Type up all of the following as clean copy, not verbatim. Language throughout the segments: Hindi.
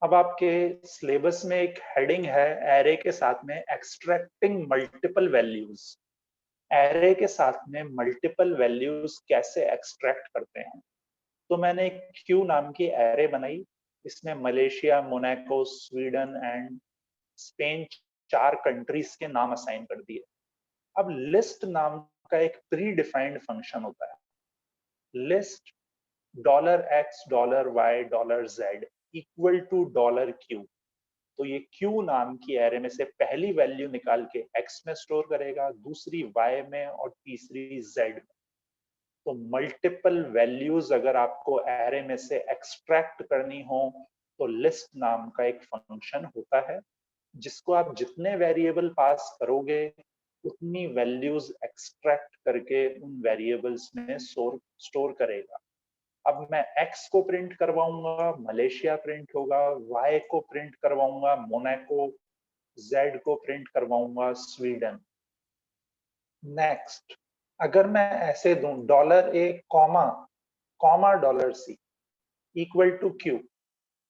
अब आपके सिलेबस में एक हेडिंग है एरे के साथ में एक्सट्रैक्टिंग मल्टीपल वैल्यूज। एरे के साथ में मल्टीपल वैल्यूज कैसे एक्सट्रैक्ट करते हैं। तो मैंने एक क्यू नाम की एरे बनाई। इसमें Malaysia, Monaco, Sweden and Spain 4 countries के नाम असाइन कर दिए। अब लिस्ट नाम का एक प्री डिफाइंड फंक्शन होता है। List $x $y $z equal to $q। तो ये Q नाम की एरे में से पहली वैल्यू निकाल के X में स्टोर करेगा, दूसरी Y में और तीसरी Z में। तो मल्टीपल वैल्यूज अगर आपको एरे में से एक्सट्रैक्ट करनी हो तो लिस्ट नाम का एक फंक्शन होता है, जिसको आप जितने वेरिएबल पास करोगे उतनी वैल्यूज एक्सट्रैक्ट करके उन वेरिएबल्स में स्टोर करेगा। अब मैं X को प्रिंट करवाऊंगा, मलेशिया प्रिंट होगा, Y को प्रिंट करवाऊंगा, मोनाको, Z को प्रिंट करवाऊंगा, स्वीडन। नेक्स्ट, अगर मैं ऐसे दूं $A comma comma $C equal to Q,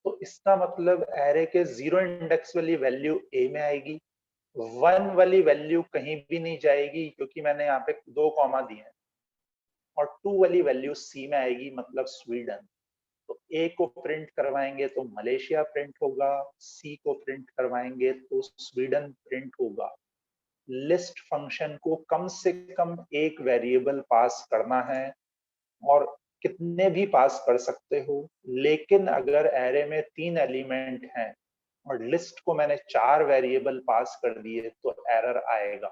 तो इसका मतलब एरे के 0 इंडेक्स वाली वैल्यू A में आएगी, 1 वाली वैल्यू कहीं भी नहीं जाएगी क्योंकि मैंने यहाँ पे 2 कॉमा दिए हैं, और 2 वाली वैल्यू C में आएगी, मतलब स्वीडन। तो ए को प्रिंट करवाएंगे तो मलेशिया प्रिंट होगा, सी को प्रिंट करवाएंगे तो स्वीडन प्रिंट होगा। लिस्ट फंक्शन को कम से कम एक वेरिएबल पास करना है, और कितने भी पास कर सकते हो, लेकिन अगर एरे में 3 एलिमेंट हैं और लिस्ट को मैंने 4 वेरिएबल पास कर दिए तो एरर आएगा।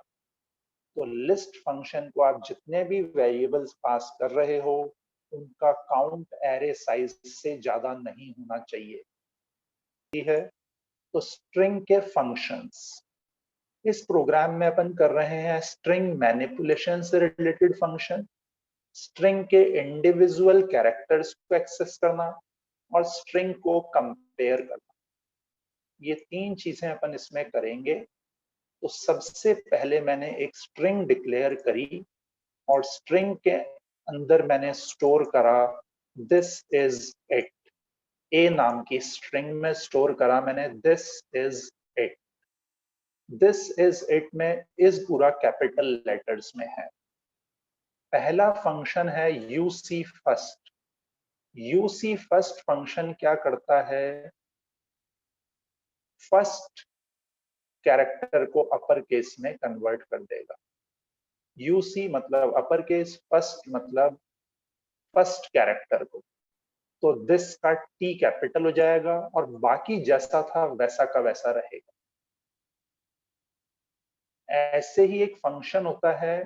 तो लिस्ट फंक्शन को आप जितने भी वेरिएबल्स पास कर रहे हो उनका काउंट एरे साइज से ज्यादा नहीं होना चाहिए है। तो स्ट्रिंग के फंक्शंस, इस प्रोग्राम में अपन कर रहे हैं स्ट्रिंग मैनिपुलेशन से रिलेटेड फंक्शन, स्ट्रिंग के इंडिविजुअल कैरेक्टर्स को एक्सेस करना और स्ट्रिंग को कंपेयर करना। ये 3 चीजें अपन इसमें करेंगे। तो सबसे पहले मैंने एक स्ट्रिंग डिक्लेयर करी और स्ट्रिंग के अंदर मैंने स्टोर करा दिस इज इट। ए नाम की स्ट्रिंग में स्टोर करा मैंने this is it. This is it में इज पूरा कैपिटल लेटर्स में है। पहला फंक्शन है UC first. UC first function क्या करता है, फर्स्ट कैरेक्टर को अपर केस में कन्वर्ट कर देगा। यूसी मतलब अपर केस, फर्स्ट मतलब फर्स्ट कैरेक्टर को। तो दिस का टी कैपिटल हो जाएगा और बाकी जैसा था वैसा का वैसा रहेगा। ऐसे ही एक फंक्शन होता है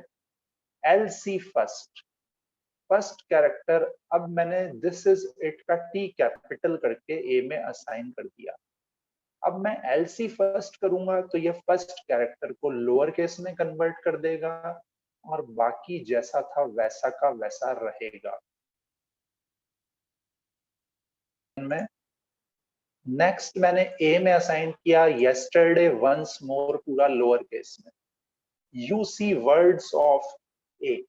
एलसी फर्स्ट। फर्स्ट कैरेक्टर अब मैंने दिस इज इट का टी कैपिटल करके ए में असाइन कर दिया। अब मैं एलसी फर्स्ट करूंगा तो ये फर्स्ट कैरेक्टर को लोअर केस में कन्वर्ट कर देगा और बाकी जैसा था वैसा का वैसा रहेगा। में नेक्स्ट मैंने ए में असाइन किया यस्टरडे वंस मोर पूरा लोअर केस में। You see words of a,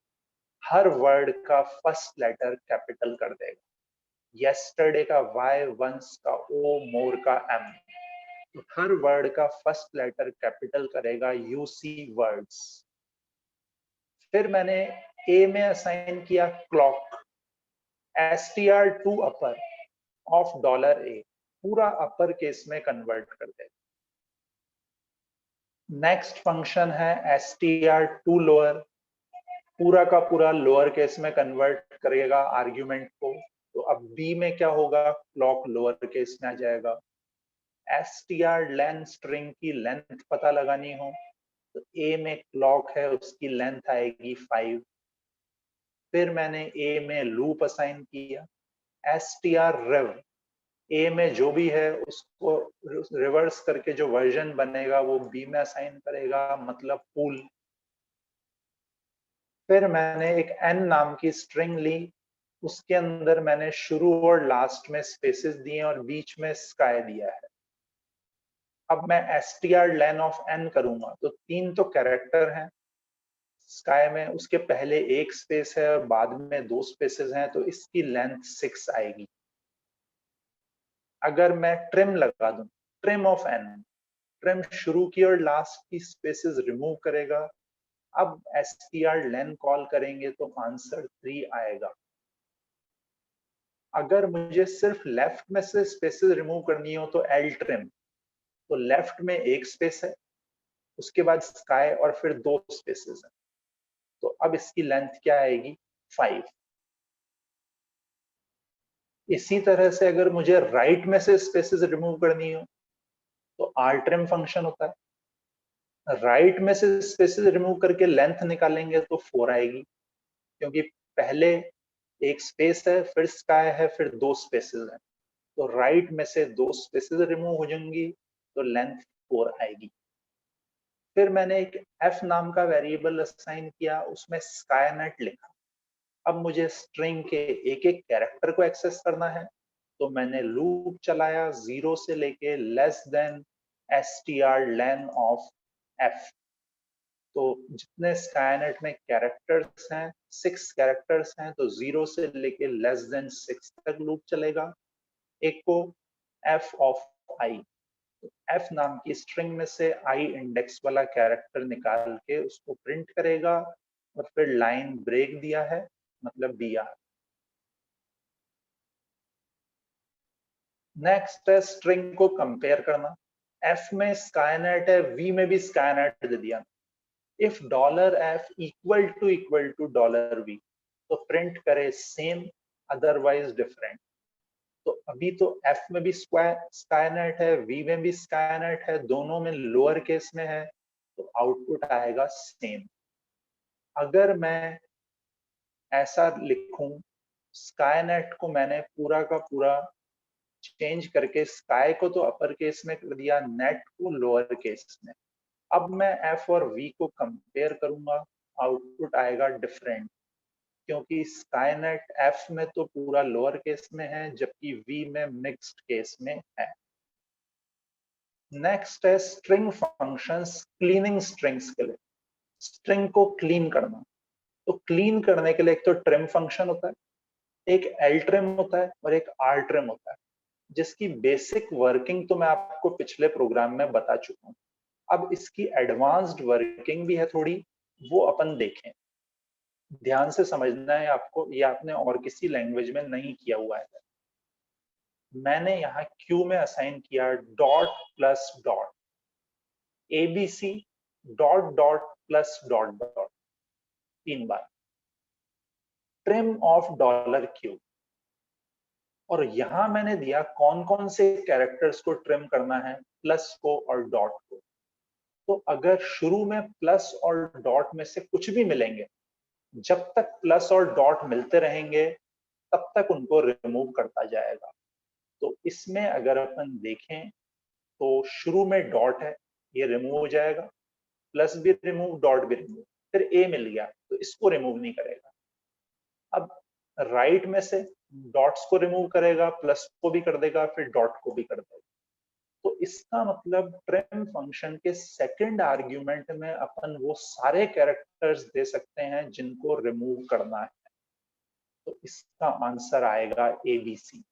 हर वर्ड का फर्स्ट लेटर कैपिटल कर देगा। यस्टरडे का वाई, वंस का ओ, मोर का एम। तो हर वर्ड का फर्स्ट लेटर कैपिटल करेगा यू सी वर्ड्स। फिर मैंने ए में असाइन किया clock, str2 upper of $A, पूरा अपर केस में कन्वर्ट कर देगा। नेक्स्ट फंक्शन है str2 लोअर, पूरा का पूरा लोअर केस में कन्वर्ट करेगा आर्ग्यूमेंट को। तो अब बी में क्या होगा, क्लॉक लोअर केस में आ जाएगा। str स्ट्रिंग की लेंथ पता लगानी हो तो ए में क्लॉक है, उसकी लेंथ आएगी 5। फिर मैंने ए में लूप असाइन किया str ए में जो भी है उसको रिवर्स करके जो वर्जन बनेगा वो बी में असाइन करेगा, मतलब पूल। फिर मैंने एक एन नाम की स्ट्रिंग ली, उसके अंदर मैंने शुरू और लास्ट में स्पेसेस दिए और बीच में स्काई दिया है। अब मैं str ऑफ एन करूंगा तो 3 तो कैरेक्टर हैं स्काई में, उसके पहले एक स्पेस है और बाद में 2 स्पेसेस हैं, तो इसकी लेंथ 6 आएगी। अगर मैं ट्रिम लगा दूं, ट्रिम ऑफ एन, ट्रिम शुरू की और लास्ट की स्पेसेस रिमूव करेगा। अब str len कॉल करेंगे तो आंसर 3 आएगा। अगर मुझे सिर्फ लेफ्ट में से स्पेसेस रिमूव करनी हो तो l trim, तो लेफ्ट में एक स्पेस है, उसके बाद स्काई और फिर 2 स्पेसेस हैं, तो अब इसकी लेंथ क्या आएगी 5। इसी तरह से अगर मुझे राइट में से स्पेसेस रिमूव करनी हो तो rtrim फंक्शन होता है, राइट में से स्पेसेस रिमूव करके लेंथ निकालेंगे तो 4 आएगी, क्योंकि पहले एक स्पेस है, फिर स्काई है, फिर 2 स्पेसेस हैं, तो राइट में से 2 स्पेसेस रिमूव हो जाएंगी तो लेंथ 4 आएगी। फिर मैंने एक f नाम का वेरिएबल असाइन किया, उसमें स्काईनेट लिखा। अब मुझे स्ट्रिंग के एक एक कैरेक्टर को एक्सेस करना है, तो मैंने लूप चलाया 0 से लेके less than str len of f। तो जितने स्काईनेट में कैरेक्टर्स हैं 6 कैरेक्टर्स हैं, तो 0 से लेके लेस देन 6 तक लूप चलेगा। एक को f ऑफ i, f नाम की स्ट्रिंग में से i इंडेक्स वाला कैरेक्टर निकाल के उसको प्रिंट करेगा, और फिर लाइन ब्रेक दिया है मतलब br। नेक्स्ट है स्ट्रिंग को कंपेयर करना। f में स्काईनेट है, v में भी स्काईनेट दे दिया। If $f equal to $v, तो प्रिंट करे सेम अदरवाइज डिफरेंट। तो अभी तो f में भी स्काईनेट है, v में भी स्काईनेट है, दोनों में लोअर केस में है, तो आउटपुट आएगा सेम। अगर मैं ऐसा लिखूं, स्काईनेट को मैंने पूरा का पूरा चेंज करके स्काई को तो अपर केस में कर दिया, नेट को लोअर केस में। अब मैं f और v को कंपेयर करूंगा, आउटपुट आएगा डिफरेंट, क्योंकि स्काईनेट f में तो पूरा लोअर केस में है, जबकि v में मिक्स्ड केस में है। नेक्स्ट है स्ट्रिंग फंक्शंस क्लीनिंग स्ट्रिंग्स के लिए। स्ट्रिंग को क्लीन करना, तो क्लीन करने के लिए एक तो ट्रिम फंक्शन होता है, एक एल ट्रिम होता है और एक आर ट्रिम होता है, जिसकी बेसिक वर्किंग तो मैं आपको पिछले प्रोग्राम में बता चुका हूं। अब इसकी एडवांस्ड वर्किंग भी है थोड़ी, वो अपन देखें। ध्यान से समझना है आपको, ये आपने और किसी लैंग्वेज में नहीं किया हुआ है। मैंने यहाँ क्यू में असाइन किया dot plus dot, ABC dot dot plus dot dot 3 bar, trim of $q। और यहां मैंने दिया कौन कौन से कैरेक्टर्स को ट्रिम करना है, प्लस को और डॉट को। तो अगर शुरू में प्लस और डॉट में से कुछ भी मिलेंगे, जब तक प्लस और डॉट मिलते रहेंगे तब तक उनको रिमूव करता जाएगा। तो इसमें अगर अपन देखें तो शुरू में डॉट है, ये रिमूव हो जाएगा, प्लस भी रिमूव, डॉट भी रिमूव, फिर ए मिल गया तो इसको रिमूव नहीं करेगा। अब राइट में से डॉट्स को रिमूव करेगा, प्लस को भी कर देगा, फिर डॉट को भी कर देगा। तो इसका मतलब ट्रिम फंक्शन के सेकंड आर्ग्यूमेंट में अपन वो सारे कैरेक्टर्स दे सकते हैं जिनको रिमूव करना है। तो इसका आंसर आएगा ABC।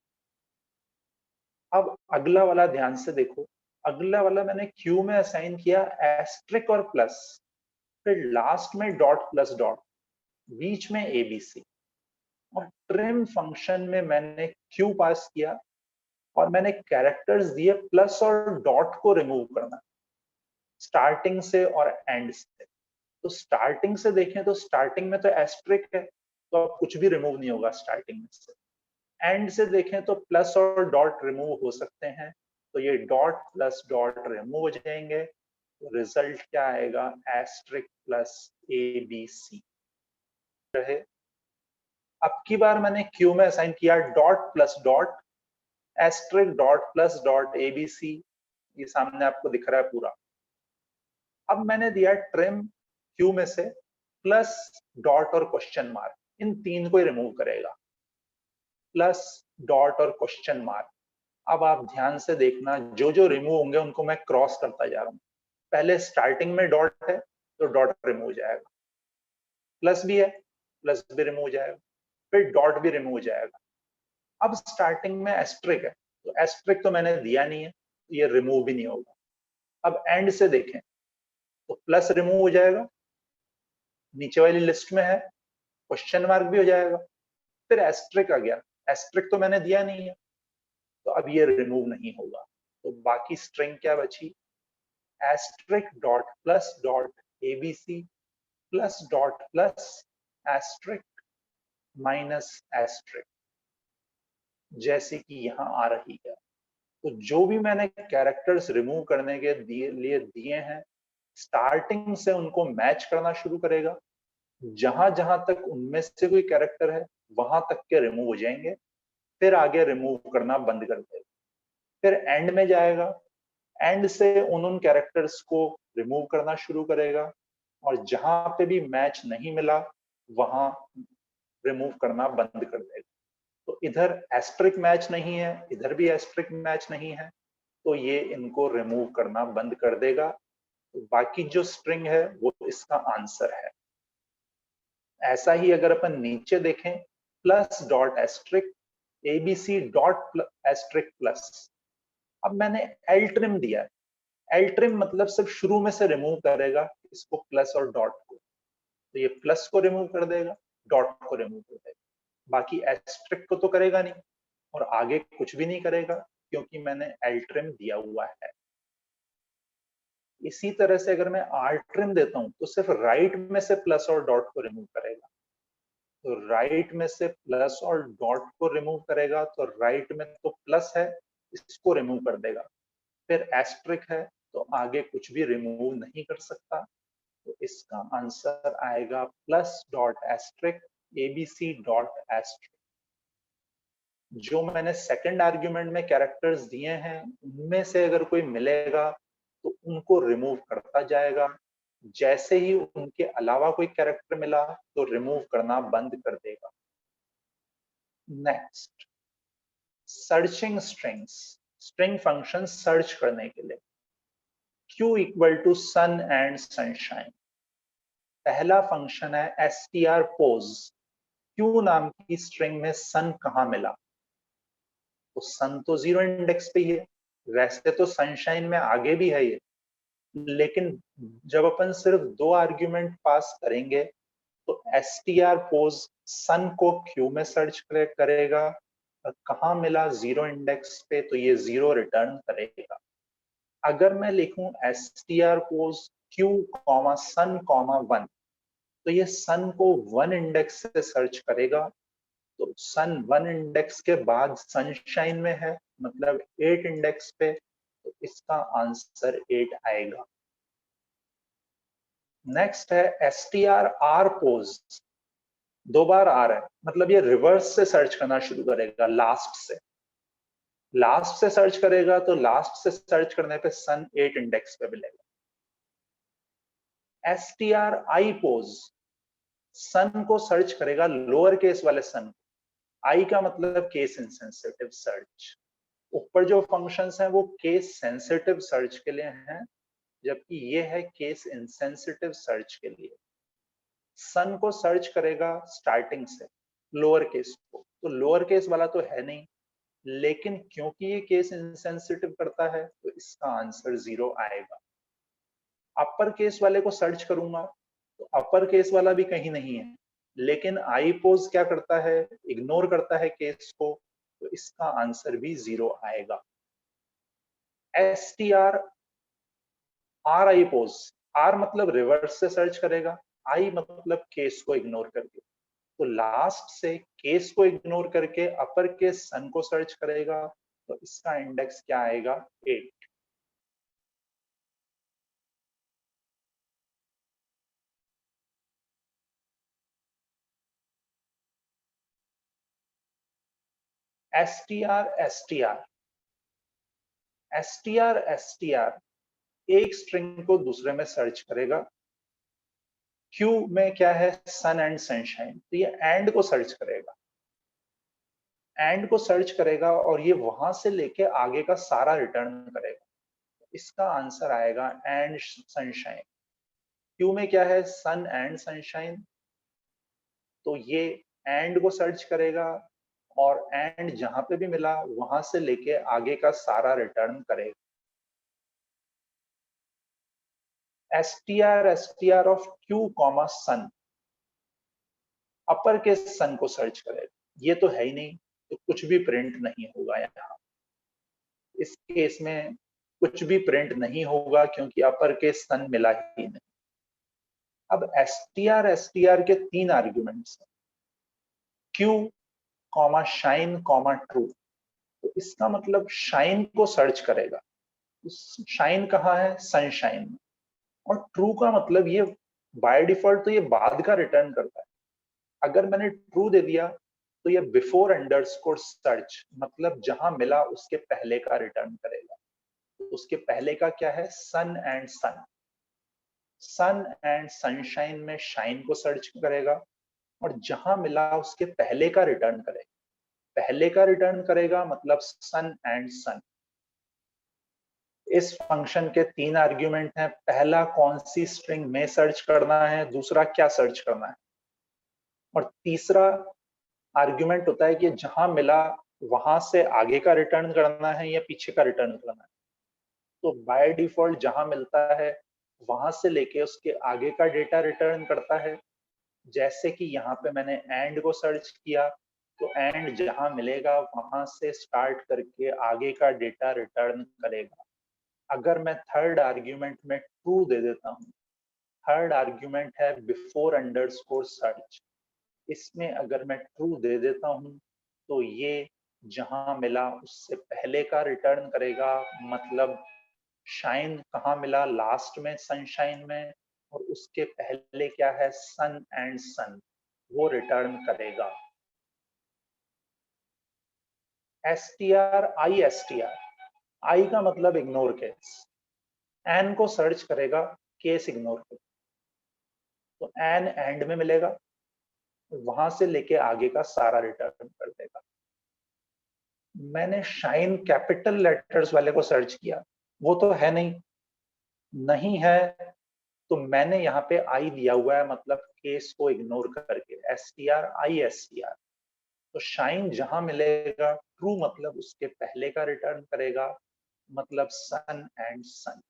अब अगला वाला ध्यान से देखो, अगला वाला मैंने क्यू में असाइन किया एस्ट्रिक और प्लस, फिर लास्ट में डॉट प्लस डॉट, बीच में ABC। और ट्रिम फंक्शन में मैंने क्यू पास किया और मैंने कैरेक्टर्स दिए प्लस और डॉट को रिमूव करना, स्टार्टिंग से और एंड से। तो स्टार्टिंग से देखें तो स्टार्टिंग में तो एस्ट्रिक है, तो अब कुछ भी रिमूव नहीं होगा स्टार्टिंग में से। एंड से देखें तो प्लस और डॉट रिमूव हो सकते हैं, तो ये डॉट प्लस डॉट रिमूव हो जाएंगे, तो रिजल्ट क्या आएगा, एस्ट्रिक प्लस ABC रहे। अब की बार मैंने क्यू में असाइन किया dot plus dot, asterisk dot plus dot ABC, ये सामने आपको दिख रहा है पूरा। अब मैंने दिया ट्रिम क्यू में से प्लस डॉट और क्वेश्चन मार्क, इन 3 को ही रिमूव करेगा, प्लस डॉट और क्वेश्चन मार्क। अब आप ध्यान से देखना, जो जो रिमूव होंगे उनको मैं क्रॉस करता जा रहा हूँ। पहले स्टार्टिंग में डॉट है तो डॉट रिमूव हो जाएगा, प्लस भी है, प्लस भी रिमूव हो जाएगा, फिर डॉट भी रिमूव हो जाएगा। अब स्टार्टिंग में एस्ट्रिक है तो एस्ट्रिक तो मैंने दिया नहीं है, तो ये रिमूव भी नहीं होगा। अब एंड से देखें तो प्लस रिमूव हो जाएगा, नीचे वाली लिस्ट में है, क्वेश्चन मार्क भी हो जाएगा, फिर एस्ट्रिक आ गया, एस्ट्रिक तो मैंने दिया नहीं है, तो अब ये रिमूव नहीं होगा। तो बाकी स्ट्रिंग क्या बची, asterisk dot ABC plus asterisk minus asterisk, जैसे कि यहाँ आ रही है। तो जो भी मैंने कैरेक्टर्स रिमूव करने के लिए दिए हैं, स्टार्टिंग से उनको मैच करना शुरू करेगा, जहां जहां तक उनमें से कोई कैरेक्टर है वहां तक के रिमूव हो जाएंगे, फिर आगे रिमूव करना बंद कर देगा। फिर एंड में जाएगा, एंड से उन कैरेक्टर्स को रिमूव करना शुरू करेगा, और जहां पे भी मैच नहीं मिला वहां रिमूव करना बंद कर देगा। तो इधर एस्ट्रिक मैच नहीं है, इधर भी एस्ट्रिक मैच नहीं है, तो ये इनको रिमूव करना बंद कर देगा। तो बाकी जो स्ट्रिंग है वो इसका आंसर है। ऐसा ही अगर अपन नीचे देखें, plus dot asterisk ABC dot asterisk plus, अब मैंने एल ट्रिम दिया है, एल ट्रिम मतलब सिर्फ शुरू में से रिमूव करेगा इसको, प्लस और डॉट को, तो ये प्लस को रिमूव कर देगा, डॉट को रिमूव कर देगा, बाकी एस्ट्रिक को तो करेगा नहीं, और आगे कुछ भी नहीं करेगा क्योंकि मैंने एल ट्रिम दिया हुआ है। इसी तरह से अगर मैं आर ट्रिम देता हूं तो सिर्फ राइट में से प्लस और डॉट को रिमूव करेगा, तो राइट में से प्लस और डॉट को रिमूव करेगा, तो राइट में तो प्लस है, इसको रिमूव कर देगा, फिर एस्ट्रिक है तो आगे कुछ भी रिमूव नहीं कर सकता, तो इसका आंसर आएगा plus dot asterisk ABC dot asterisk. जो मैंने सेकंड आर्ग्यूमेंट में कैरेक्टर्स दिए हैं उनमें से अगर कोई मिलेगा तो उनको रिमूव करता जाएगा, जैसे ही उनके अलावा कोई कैरेक्टर मिला तो रिमूव करना बंद कर देगा। Next, searching strings, string function search करने के लिए। Q equal to sun and sunshine, पहला फंक्शन है str pose, Q नाम की स्ट्रिंग में सन कहां मिला, तो सन तो 0 इंडेक्स पे ही है, वैसे तो सनशाइन में आगे भी है ये, लेकिन जब अपन सिर्फ 2 आर्ग्यूमेंट पास करेंगे तो str pose सन को Q में सर्च करेगा, और कहां मिला 0 इंडेक्स पे, तो ये 0 रिटर्न करेगा। अगर मैं लिखूं str pose Q सन 1, तो ये सन को 1 इंडेक्स से सर्च करेगा, तो सन 1 इंडेक्स के बाद सनशाइन में है, मतलब 8 इंडेक्स पे, तो इसका आंसर 8 आएगा। नेक्स्ट है str pose, 2 बार आ रहा है, मतलब ये रिवर्स से सर्च करना शुरू करेगा, लास्ट से सर्च करेगा, तो लास्ट से सर्च करने पे सन 8 इंडेक्स पे मिलेगा। str pose, सन को सर्च करेगा, लोअर केस वाले सन, आई का मतलब केस इनसेंसिटिव सर्च, ऊपर जो फंक्शंस हैं वो केस सेंसिटिव सर्च के लिए हैं, जबकि ये है केस इनसेंसिटिव सर्च के लिए। सन को सर्च करेगा स्टार्टिंग से लोअर केस को, तो लोअर केस वाला तो है नहीं, लेकिन क्योंकि ये केस इनसेंसिटिव करता है तो इसका आंसर 0 आएगा। अपर केस वाले को सर्च करूंगा तो अपर केस वाला भी कहीं नहीं है, लेकिन आई पोज क्या करता है, इग्नोर करता है केस को, तो इसका आंसर भी 0 आएगा। str R I pos, R मतलब रिवर्स से सर्च करेगा, आई मतलब केस को इग्नोर करके, तो लास्ट से केस को इग्नोर करके अपर केस सन को सर्च करेगा, तो इसका इंडेक्स क्या आएगा, 8। str एक स्ट्रिंग को दूसरे में सर्च करेगा। क्यू में क्या है, सन एंड सनशाइन, तो ये एंड को सर्च करेगा, एंड को सर्च करेगा और ये वहां से लेके आगे का सारा रिटर्न करेगा, इसका आंसर आएगा एंड सनशाइन। क्यू में क्या है, सन एंड सनशाइन, तो ये एंड को सर्च करेगा, और एंड जहां पे भी मिला वहां से लेके आगे का सारा रिटर्न करेगा। एसटीआर ऑफ क्यू कॉमा सन, अपर के सन को सर्च करेगा। ये तो है ही नहीं, तो कुछ भी प्रिंट नहीं होगा यहाँ। इस केस में कुछ भी प्रिंट नहीं होगा क्योंकि अपर के सन मिला ही नहीं। अब एसटीआर के 3 आर्ग्यूमेंट्स हैं, Q comma shine comma true. तो इसका मतलब शाइन को सर्च करेगा। शाइन कहाँ है? सनशाइन में। और ट्रू का मतलब ये बाय डिफॉल्ट तो ये बाद का रिटर्न करता है। अगर मैंने ट्रू दे दिया तो ये बिफोर अंडरस्कोर सर्च, मतलब जहां मिला उसके पहले का रिटर्न करेगा। तो उसके पहले का क्या है? Sun and sun. Sun and sunshine में शाइन को सर्च करेगा और जहां मिला उसके पहले का रिटर्न करेगा। पहले का रिटर्न करेगा मतलब सन एंड सन। इस फंक्शन के 3 आर्ग्यूमेंट हैं। पहला कौन सी स्ट्रिंग में सर्च करना है, दूसरा क्या सर्च करना है, और तीसरा आर्ग्यूमेंट होता है कि जहां मिला वहां से आगे का रिटर्न करना है या पीछे का रिटर्न करना है। तो बाय डिफॉल्ट जहां मिलता है वहां से लेके उसके आगे का डेटा रिटर्न करता है। जैसे कि यहाँ पे मैंने एंड को सर्च किया, तो एंड जहां मिलेगा वहां से स्टार्ट करके आगे का डेटा रिटर्न करेगा। अगर मैं थर्ड आर्ग्यूमेंट में ट्रू दे देता हूँ, थर्ड आर्ग्यूमेंट है बिफोर अंडरस्कोर सर्च, इसमें अगर मैं ट्रू दे देता हूँ तो ये जहां मिला उससे पहले का रिटर्न करेगा। मतलब शाइन कहाँ मिला? लास्ट में, सनशाइन में, और उसके पहले क्या है? सन एंड सन, वो रिटर्न करेगा। एसटीआर आई का मतलब इग्नोर केस। एन को सर्च करेगा, केस इग्नोर कर। तो एन एंड में मिलेगा, वहां से लेके आगे का सारा रिटर्न कर देगा। मैंने शाइन कैपिटल लेटर्स वाले को सर्च किया, वो तो है नहीं। नहीं है तो मैंने यहाँ पे आई दिया हुआ है, मतलब केस को इग्नोर करके एसटीआर। तो शाइन जहां मिलेगा ट्रू मतलब उसके पहले का रिटर्न करेगा, मतलब सन एंड सन।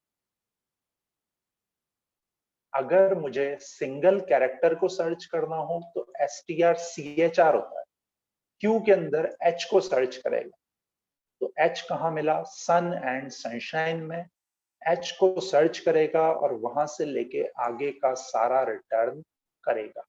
अगर मुझे सिंगल कैरेक्टर को सर्च करना हो तो STRCHR होता है। क्यू के अंदर एच को सर्च करेगा, तो एच कहाँ मिला? सन एंड सनशाइन में। एच को सर्च करेगा और वहां से लेके आगे का सारा रिटर्न करेगा।